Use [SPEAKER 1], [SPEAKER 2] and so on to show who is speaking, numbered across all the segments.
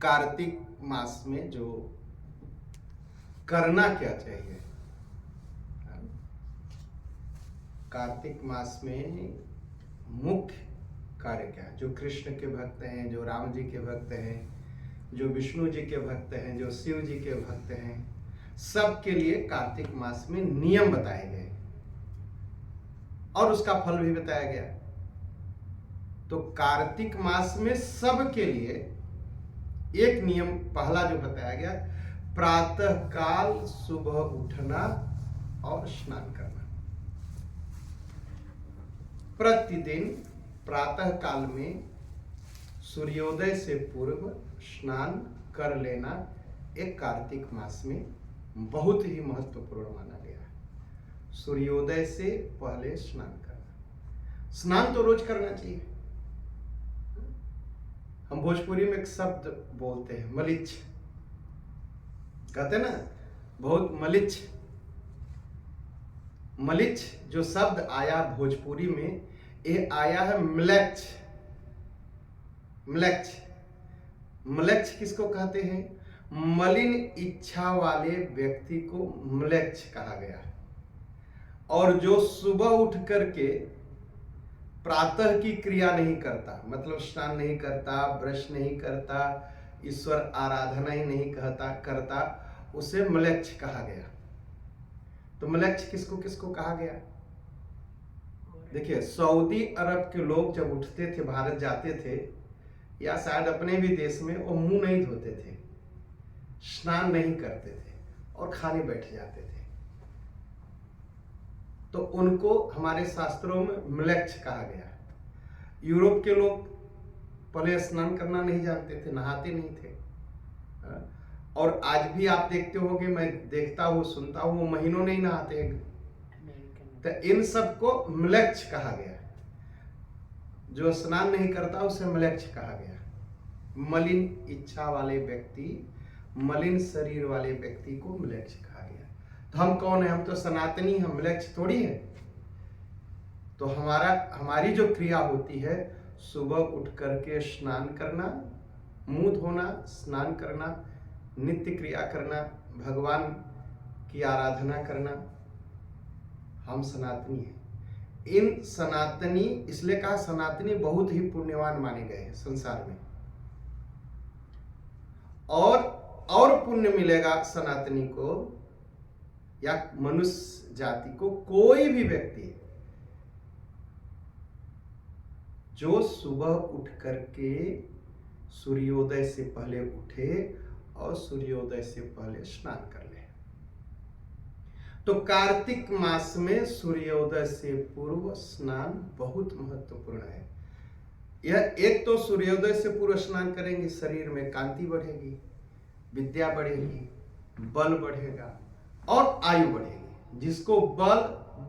[SPEAKER 1] कार्तिक मास में जो करना क्या चाहिए। कार्तिक मास में मुख्य कार्य क्या है। जो कृष्ण के भक्त हैं, जो राम जी के भक्त हैं, जो विष्णु जी के भक्त हैं, जो शिव जी के भक्त हैं, सबके लिए कार्तिक मास में नियम बताए गए और उसका फल भी बताया गया। तो कार्तिक मास में सबके लिए एक नियम पहला जो बताया गया, प्रातः काल सुबह उठना और स्नान करना। प्रतिदिन प्रातः काल में सूर्योदय से पूर्व स्नान कर लेना एक कार्तिक मास में बहुत ही महत्वपूर्ण माना गया है। सूर्योदय से पहले स्नान करना। स्नान तो रोज करना चाहिए। हम भोजपुरी में एक शब्द बोलते हैं, मलिच्छ, कहते हैं ना, बहुत मलिच्छ। मलिच्छ जो शब्द आया भोजपुरी में, ये आया है म्लेच्छ। म्लेच्छ, म्लेच्छ किसको कहते हैं? मलिन इच्छा वाले व्यक्ति को म्लेच्छ कहा गया है। और जो सुबह उठ करके प्रातः की क्रिया नहीं करता, मतलब स्नान नहीं करता, ब्रश नहीं करता, ईश्वर आराधना ही नहीं करता, उसे म्लेच्छ कहा गया। तो म्लेच्छ किसको किसको कहा गया? देखिए, सऊदी अरब के लोग जब उठते थे, भारत जाते थे, या शायद अपने भी देश में, वो मुंह नहीं धोते थे, स्नान नहीं करते थे और खाने बैठ जाते थे। तो उनको हमारे शास्त्रों में म्लेच्छ कहा गया। यूरोप के लोग पहले स्नान करना नहीं जानते थे, नहाते नहीं थे। और आज भी आप देखते होंगे, मैं देखता हूँ, सुनता हूँ, वो महीनों नहीं नहाते हैं। तो इन सबको म्लेच्छ कहा गया। जो स्नान नहीं करता उसे म्लेच्छ कहा गया। मलिन इच्छा वाले व्यक्ति, मलिन शरीर वाले व्यक्ति को म्लेच्छ कहा गया। तो हम कौन है? हम तो सनातनी, हम म्लेच्छ थोड़ी है। तो हमारी जो क्रिया होती है, सुबह उठ करके स्नान करना, मुंह धोना, स्नान करना, नित्य क्रिया करना, भगवान की आराधना करना, हम सनातनी हैं। इन सनातनी, इसलिए कहा सनातनी बहुत ही पुण्यवान माने गए हैं संसार में। और पुण्य मिलेगा सनातनी को या मनुष्य जाति को, कोई भी व्यक्ति जो सुबह उठ करके सूर्योदय से पहले उठे और सूर्योदय से पहले स्नान कर ले। तो कार्तिक मास में सूर्योदय से पूर्व स्नान बहुत महत्वपूर्ण है। यह एक तो सूर्योदय से पूर्व स्नान करेंगे, शरीर में कांति बढ़ेगी, विद्या बढ़ेगी, बल बढ़ेगा और आयु बढ़ेगी। जिसको बल,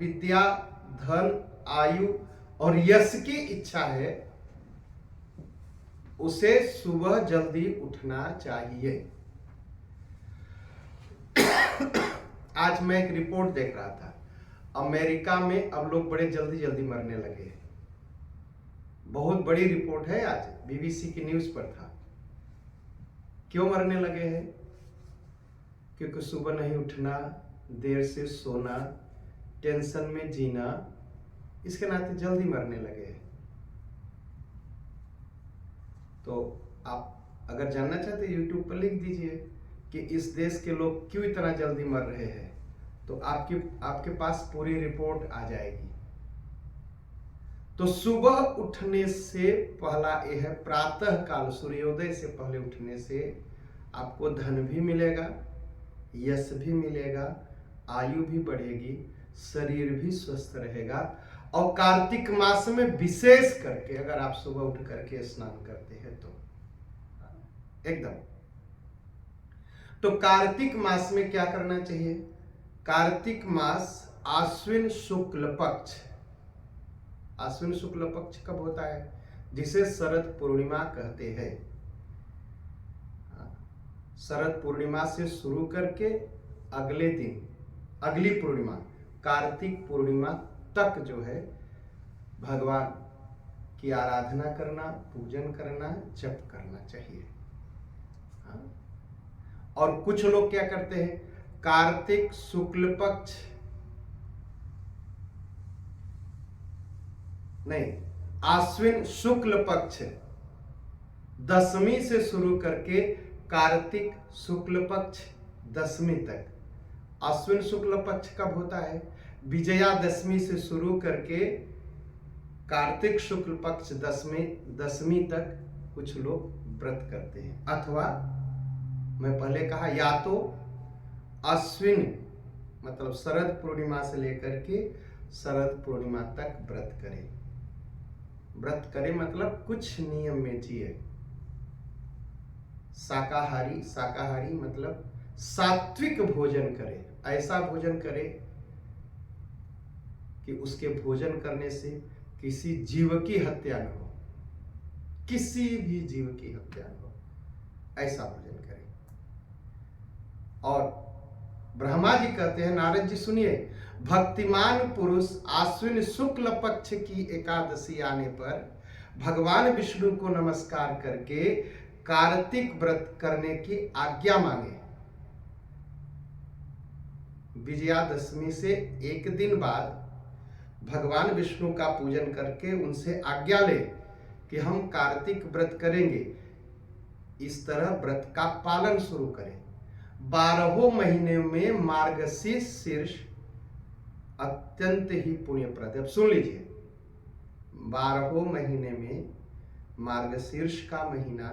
[SPEAKER 1] विद्या, धन, आयु और यश की इच्छा है, उसे सुबह जल्दी उठना चाहिए। आज मैं एक रिपोर्ट देख रहा था, अमेरिका में अब लोग बड़े जल्दी जल्दी मरने लगे हैं। बहुत बड़ी रिपोर्ट है, आज बीबीसी की न्यूज पर था। क्यों मरने लगे हैं? क्योंकि सुबह नहीं उठना, देर से सोना, टेंशन में जीना, इसके नाते जल्दी मरने लगे हैं। तो आप अगर जानना चाहते हैं, यूट्यूब पर लिख दीजिए कि इस देश के लोग क्यों इतना जल्दी मर रहे हैं, तो आपके पास पूरी रिपोर्ट आ जाएगी। तो सुबह उठने से पहला यह है, प्रातः काल सूर्योदय से पहले उठने से आपको धन भी मिलेगा, यश भी मिलेगा, आयु भी बढ़ेगी, शरीर भी स्वस्थ रहेगा। और कार्तिक मास में विशेष करके अगर आप सुबह उठ करके स्नान करते हैं तो एकदम। तो कार्तिक मास में क्या करना चाहिए? कार्तिक मास आश्विन शुक्ल पक्ष, आश्विन शुक्ल पक्ष कब होता है? जिसे शरद पूर्णिमा कहते हैं। शरद पूर्णिमा से शुरू करके अगले दिन, अगली पूर्णिमा कार्तिक पूर्णिमा तक जो है भगवान की आराधना करना, पूजन करना, जप करना चाहिए। और कुछ लोग क्या करते हैं, कार्तिक शुक्ल पक्ष नहीं, आश्विन शुक्ल पक्ष दशमी से शुरू करके कार्तिक शुक्ल पक्ष दशमी तक। अश्विन शुक्ल पक्ष कब होता है, विजयादशमी से शुरू करके कार्तिक शुक्ल पक्ष दशमी तक कुछ लोग व्रत करते हैं। अथवा मैं पहले कहा, या तो अश्विन मतलब शरद पूर्णिमा से लेकर के शरद पूर्णिमा तक व्रत करें। व्रत करें मतलब कुछ नियम में जिए। शाकाहारी मतलब सात्विक भोजन करे, ऐसा भोजन करे कि उसके भोजन करने से किसी जीव की हत्या न हो, किसी भी जीव की हत्या न हो, ऐसा भोजन करे। और ब्रह्मा जी कहते हैं, नारद जी सुनिए, भक्तिमान पुरुष आश्विन शुक्ल पक्ष की एकादशी आने पर भगवान विष्णु को नमस्कार करके कार्तिक व्रत करने की आज्ञा मांगे। विजयादशमी से एक दिन बाद भगवान विष्णु का पूजन करके उनसे आज्ञा ले कि हम कार्तिक व्रत करेंगे। इस तरह व्रत का पालन शुरू करें। 12 महीने में मार्गशीर्ष अत्यंत ही पुण्यप्रद है। सुन लीजिए, 12 महीने में मार्गशीर्ष का महीना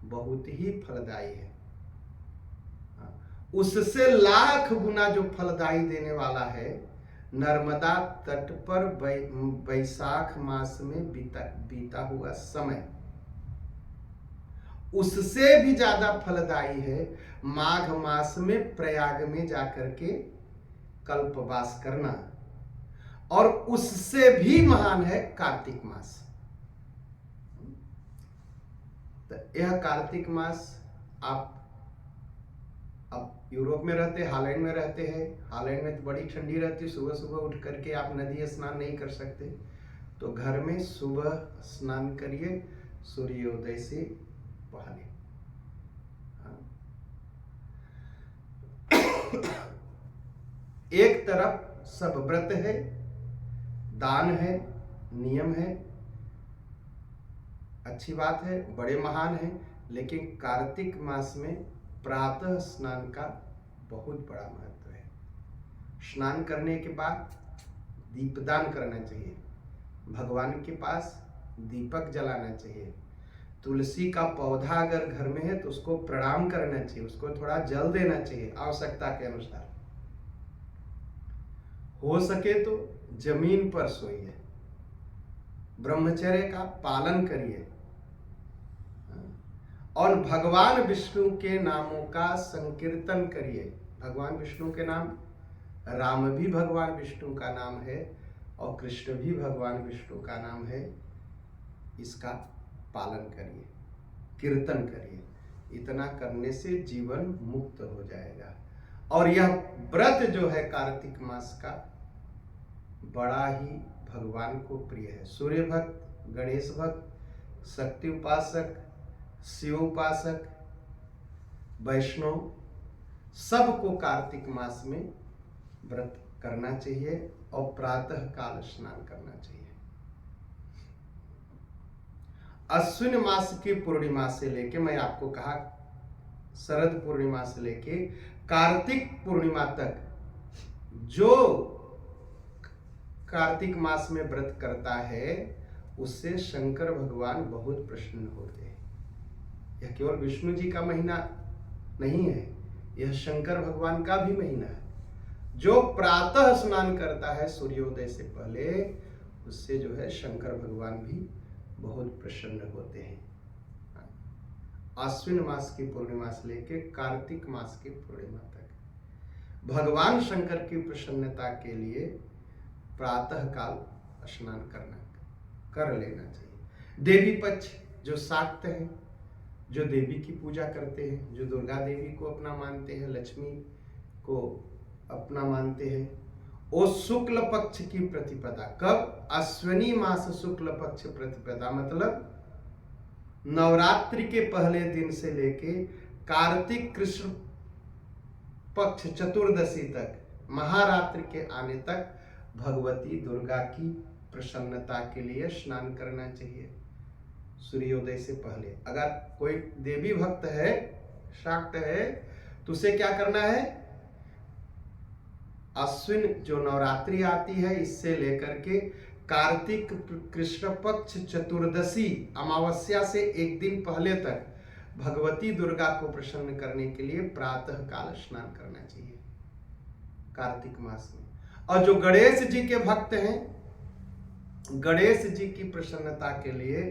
[SPEAKER 1] बहुत ही फलदायी है। उससे लाख गुना जो फलदायी देने वाला है नर्मदा तट पर वैशाख मास में बीता हुआ समय। उससे भी ज्यादा फलदायी है माघ मास में प्रयाग में जाकर के कल्पवास करना, और उससे भी महान है कार्तिक मास। तो यह कार्तिक मास, आप अब यूरोप में रहते, हॉलैंड में रहते हैं। हॉलैंड में तो बड़ी ठंडी रहती है, सुबह सुबह उठ करके आप नदी स्नान नहीं कर सकते, तो घर में सुबह स्नान करिए, सूर्योदय से पहले। एक तरफ सब व्रत है, दान है, नियम है, अच्छी बात है, बड़े महान है, लेकिन कार्तिक मास में प्रातः स्नान का बहुत बड़ा महत्व है। स्नान करने के बाद दीपदान करना चाहिए, भगवान के पास दीपक जलाना चाहिए। तुलसी का पौधा अगर घर में है तो उसको प्रणाम करना चाहिए, उसको थोड़ा जल देना चाहिए आवश्यकता के अनुसार। हो सके तो जमीन पर सोइए, ब्रह्मचर्य का पालन करिए, और भगवान विष्णु के नामों का संकीर्तन करिए। भगवान विष्णु के नाम, राम भी भगवान विष्णु का नाम है और कृष्ण भी भगवान विष्णु का नाम है। इसका पालन करिए, कीर्तन करिए। इतना करने से जीवन मुक्त हो जाएगा। और यह व्रत जो है कार्तिक मास का बड़ा ही भगवान को प्रिय है। सूर्य भक्त, गणेश भक्त, शक्ति उपासक, शिव उपासक, वैष्णव, सबको कार्तिक मास में व्रत करना चाहिए और प्रातः काल स्नान करना चाहिए। अश्विन मास की पूर्णिमा से लेके, मैं आपको कहा शरद पूर्णिमा से लेके कार्तिक पूर्णिमा तक जो कार्तिक मास में व्रत करता है उससे शंकर भगवान बहुत प्रसन्न होते हैं। यह केवल विष्णु जी का महीना नहीं है, यह शंकर भगवान का भी महीना है। जो प्रातः स्नान करता है सूर्योदय से पहले, उससे जो है शंकर भगवान भी बहुत प्रसन्न होते हैं। अश्विन मास की पूर्णिमा से लेके कार्तिक मास की पूर्णिमा तक भगवान शंकर की प्रसन्नता के लिए प्रातः काल स्नान कर लेना चाहिए। देवी पक्ष जो शाक्त हैं, जो देवी की पूजा करते हैं, जो दुर्गा देवी को अपना मानते हैं, लक्ष्मी को अपना मानते हैं, वो शुक्ल पक्ष की प्रतिपदा, कब? अश्विनी मास शुक्ल पक्ष प्रतिपदा, मतलब नवरात्रि के पहले दिन से लेके कार्तिक कृष्ण पक्ष चतुर्दशी तक, महारात्रि के आने तक भगवती दुर्गा की प्रसन्नता के लिए स्नान करना चाहिए सूर्योदय से पहले। अगर कोई देवी भक्त है, शाक्त है, तो उसे क्या करना है, अश्विन जो नवरात्रि आती है इससे लेकर के कार्तिक कृष्ण पक्ष चतुर्दशी अमावस्या से एक दिन पहले तक भगवती दुर्गा को प्रसन्न करने के लिए प्रातः काल स्नान करना चाहिए कार्तिक मास में। और जो गणेश जी के भक्त हैं, गणेश जी की प्रसन्नता के लिए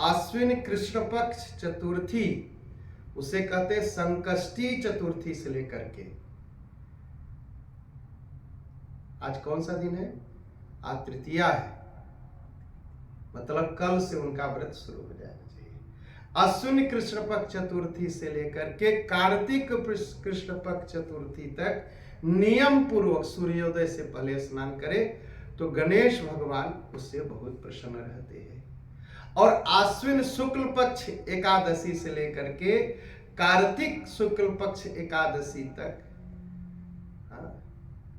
[SPEAKER 1] अश्विन कृष्ण पक्ष चतुर्थी, उसे कहते संकष्टी चतुर्थी से लेकर के, आज कौन सा दिन है, आज तृतीया है, मतलब कल से उनका व्रत शुरू हो जाना चाहिए। अश्विन कृष्ण पक्ष चतुर्थी से लेकर के कार्तिक कृष्ण पक्ष चतुर्थी तक नियम पूर्वक सूर्योदय से पहले स्नान करे तो गणेश भगवान उससे बहुत प्रसन्न रहते हैं। और आश्विन शुक्ल पक्ष एकादशी से लेकर के कार्तिक शुक्ल पक्ष एकादशी तक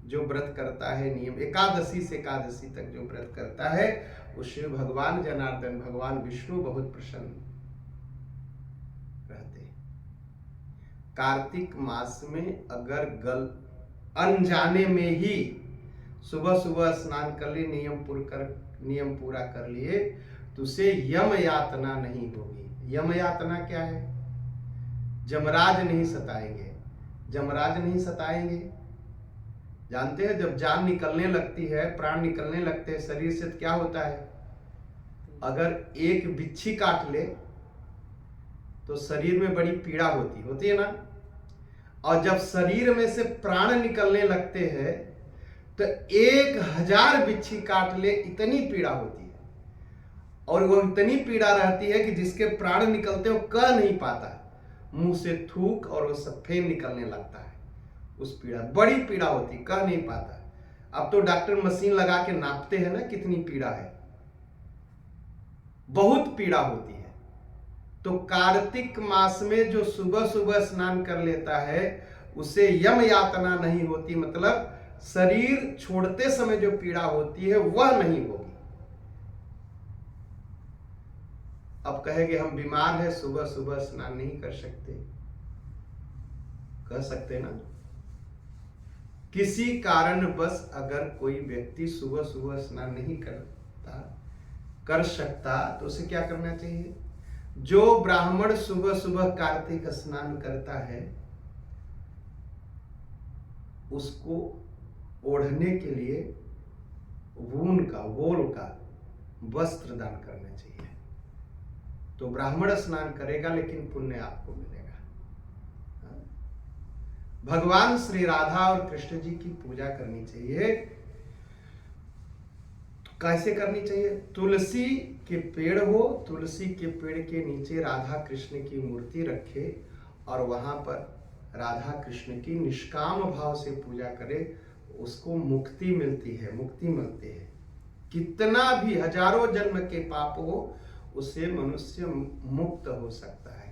[SPEAKER 1] जो व्रत करता है, नियम एकादशी से एकादशी तक जो व्रत करता है, उससे भगवान जनार्दन, भगवान विष्णु बहुत प्रसन्न रहते हैं। कार्तिक मास में अगर अनजाने में ही सुबह सुबह स्नान कर लिए, नियम पूरा कर लिए, तो उसे यम यातना नहीं होगी। यम यातना क्या है, जमराज नहीं सताएंगे, जमराज नहीं सताएंगे। जानते हैं जब जान निकलने लगती है, प्राण निकलने लगते हैं शरीर से, तो क्या होता है, अगर एक बिच्छी काट ले तो शरीर में बड़ी पीड़ा होती है ना। और जब शरीर में से प्राण निकलने लगते हैं तो 1000 बिच्छी काट ले, इतनी पीड़ा होती है। और वो इतनी पीड़ा रहती है कि जिसके प्राण निकलते हो कह नहीं पाता, मुंह से थूक और वो सब फेम निकलने लगता है। उस पीड़ा, बड़ी पीड़ा होती, कह नहीं पाता। अब तो डॉक्टर मशीन लगा के नापते हैं ना कितनी पीड़ा है, बहुत पीड़ा होती है। तो कार्तिक मास में जो सुबह सुबह स्नान कर लेता है उसे यम यातना नहीं होती, मतलब शरीर छोड़ते समय जो पीड़ा होती है वह नहीं होगी। अब कहेंगे हम बीमार हैं, सुबह सुबह स्नान नहीं कर सकते, कह सकते ना। किसी कारणवश अगर कोई व्यक्ति सुबह सुबह स्नान नहीं कर सकता तो उसे क्या करना चाहिए, जो ब्राह्मण सुबह सुबह कार्तिक स्नान करता है उसको ओढ़ने के लिए वूल का वस्त्र दान करना चाहिए। तो ब्राह्मण स्नान करेगा लेकिन पुण्य आपको मिलेगा। भगवान श्री राधा और कृष्ण जी की पूजा करनी चाहिए। तो कैसे करनी चाहिए, तुलसी के पेड़ हो, तुलसी के पेड़ के नीचे राधा कृष्ण की मूर्ति रखे और वहां पर राधा कृष्ण की निष्काम भाव से पूजा करे, उसको मुक्ति मिलती है, मुक्ति मिलती है। कितना भी हजारों जन्म के पाप हो उससे मनुष्य मुक्त हो सकता है।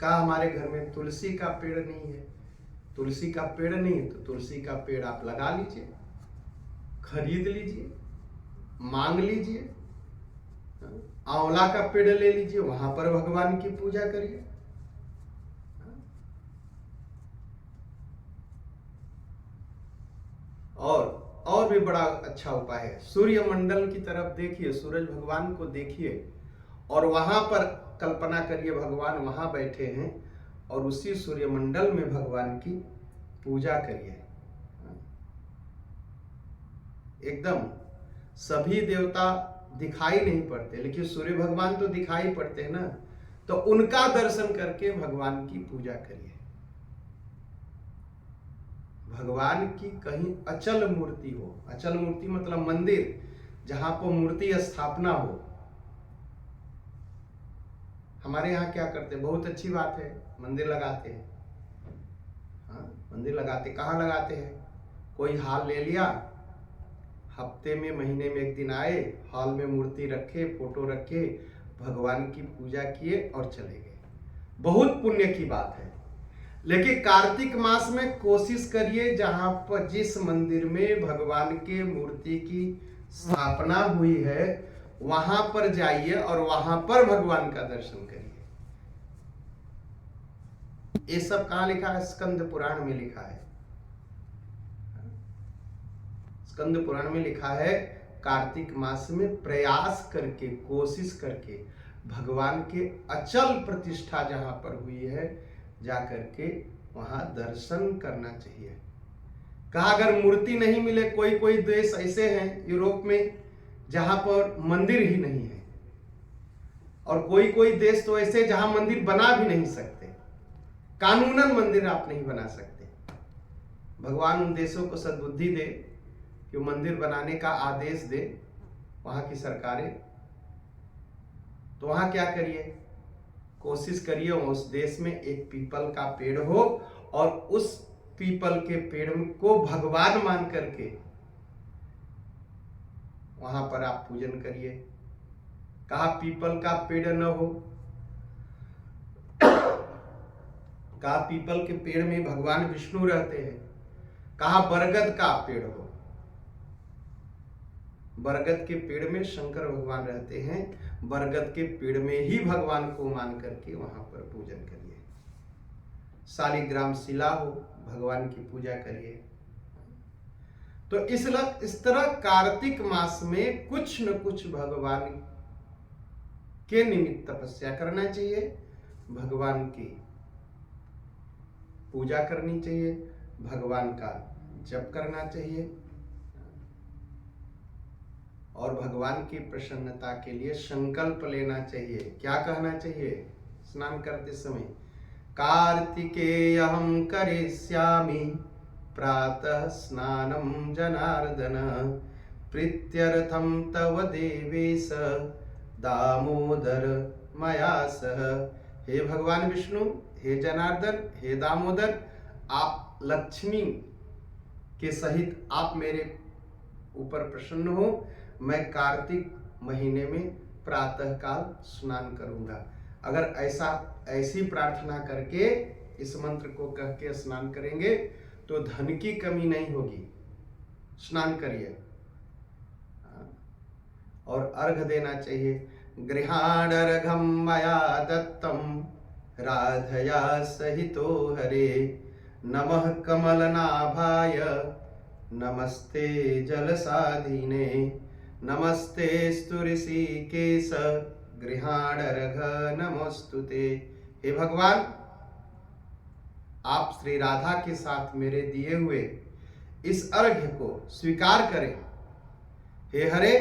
[SPEAKER 1] कहा हमारे घर में तुलसी का पेड़ नहीं है, तुलसी का पेड़ नहीं है तो तुलसी का पेड़ आप लगा लीजिए, खरीद लीजिए, मांग लीजिए। आंवला का पेड़ ले लीजिए, वहां पर भगवान की पूजा करिए। और भी बड़ा अच्छा उपाय है, सूर्य मंडल की तरफ देखिए, सूरज भगवान को देखिए और वहां पर कल्पना करिए भगवान वहां बैठे हैं और उसी सूर्य मंडल में भगवान की पूजा करिए। एकदम सभी देवता दिखाई नहीं पड़ते लेकिन सूर्य भगवान तो दिखाई पड़ते हैं ना, तो उनका दर्शन करके भगवान की पूजा करिए। भगवान की कहीं अचल मूर्ति हो, अचल मूर्ति मतलब मंदिर जहां पर मूर्ति स्थापना हो। हमारे यहाँ क्या करते, बहुत अच्छी बात है, मंदिर लगाते हैं। हाँ, मंदिर लगाते, कहाँ लगाते हैं, कोई हॉल ले लिया, हफ्ते में महीने में एक दिन आए, हॉल में मूर्ति रखे, फोटो रखे, भगवान की पूजा किए और चले गए। बहुत पुण्य की बात है। लेकिन कार्तिक मास में कोशिश करिए जहां पर जिस मंदिर में भगवान के मूर्ति की स्थापना हुई है वहां पर जाइए और वहां पर भगवान का दर्शन करिए। ये सब कहां लिखा है? स्कंद पुराण में लिखा है। स्कंद पुराण में लिखा है कार्तिक मास में प्रयास करके, कोशिश करके भगवान के अचल प्रतिष्ठा जहां पर हुई है जाकर के वहां दर्शन करना चाहिए। कहा अगर मूर्ति नहीं मिले, कोई कोई देश ऐसे हैं यूरोप में जहां पर मंदिर ही नहीं है, और कोई कोई देश तो ऐसे जहां मंदिर बना भी नहीं सकते, कानूनन मंदिर आप नहीं बना सकते। भगवान उन देशों को सद्बुद्धि दे कि मंदिर बनाने का आदेश दे वहां की सरकारें। तो वहां क्या करिए, कोशिश करिए उस देश में एक पीपल का पेड़ हो और उस पीपल के पेड़ को भगवान मान करके वहां पर आप पूजन करिए। कहा पीपल का पेड़ न हो, कहा पीपल के पेड़ में भगवान विष्णु रहते हैं। कहा बरगद का पेड़ हो, बरगद के पेड़ में शंकर भगवान रहते हैं, बरगद के पेड़ में ही भगवान को मान करके वहां पर पूजन करिए। शालिग्राम शिला हो, भगवान की पूजा करिए। तो इस तरह कार्तिक मास में कुछ न कुछ भगवान के निमित्त तपस्या करना चाहिए, भगवान की पूजा करनी चाहिए, भगवान का जप करना चाहिए, और भगवान की प्रसन्नता के लिए संकल्प लेना चाहिए। क्या कहना चाहिए स्नान करते समय? कार्तिकेयहं करिष्यामि प्रातः स्नानं जनार्दन, प्रीत्यर्थं तव देवेश दामोदर मया सह। हे भगवान विष्णु, हे जनार्दन, हे दामोदर, आप लक्ष्मी के सहित आप मेरे ऊपर प्रसन्न हो। मैं कार्तिक महीने में प्रातः काल स्नान करूंगा। अगर ऐसी प्रार्थना करके इस मंत्र को कह के स्नान करेंगे तो धन की कमी नहीं होगी। स्नान करिए और अर्घ देना चाहिए। गृहाणर्घं मया दत्तं राधया सहितो हरे, नमः कमलनाभाय नमस्ते जलसाधीने, नमस्ते ऋषिकेश गृहाणर्घ नमोस्तुते। हे भगवान, आप श्री राधा के साथ मेरे दिए हुए इस अर्घ्य को स्वीकार करें। हे हरे,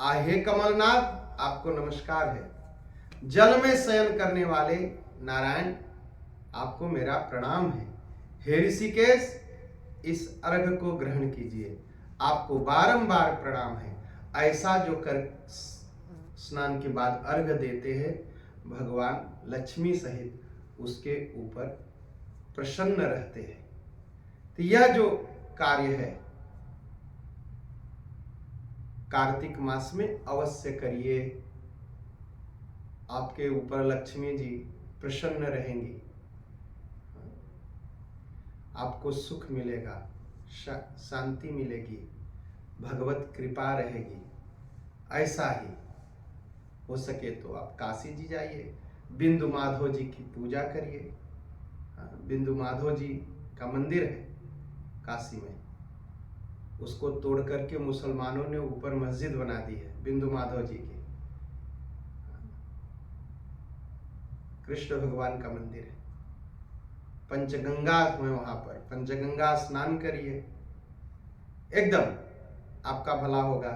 [SPEAKER 1] हे कमलनाथ, आपको नमस्कार है। जल में शयन करने वाले नारायण, आपको मेरा प्रणाम है। हे ऋषिकेश, इस अर्घ को ग्रहण कीजिए, आपको बारंबार प्रणाम है। ऐसा जो कर स्नान के बाद अर्घ देते हैं, भगवान लक्ष्मी सहित उसके ऊपर प्रसन्न रहते हैं। तो यह जो कार्य है कार्तिक मास में अवश्य करिए, आपके ऊपर लक्ष्मी जी प्रसन्न रहेंगी, आपको सुख मिलेगा, शांति मिलेगी, भगवत कृपा रहेगी। ऐसा ही हो सके तो आप काशी जी जाइए, बिंदु माधव जी की पूजा करिए। बिंदु माधव जी का मंदिर है काशी में, उसको तोड़ करके मुसलमानों ने ऊपर मस्जिद बना दी है बिंदु माधव जी की। कृष्ण भगवान का मंदिर है। पंचगंगा में वहां पर पंचगंगा स्नान करिए, एकदम आपका भला होगा।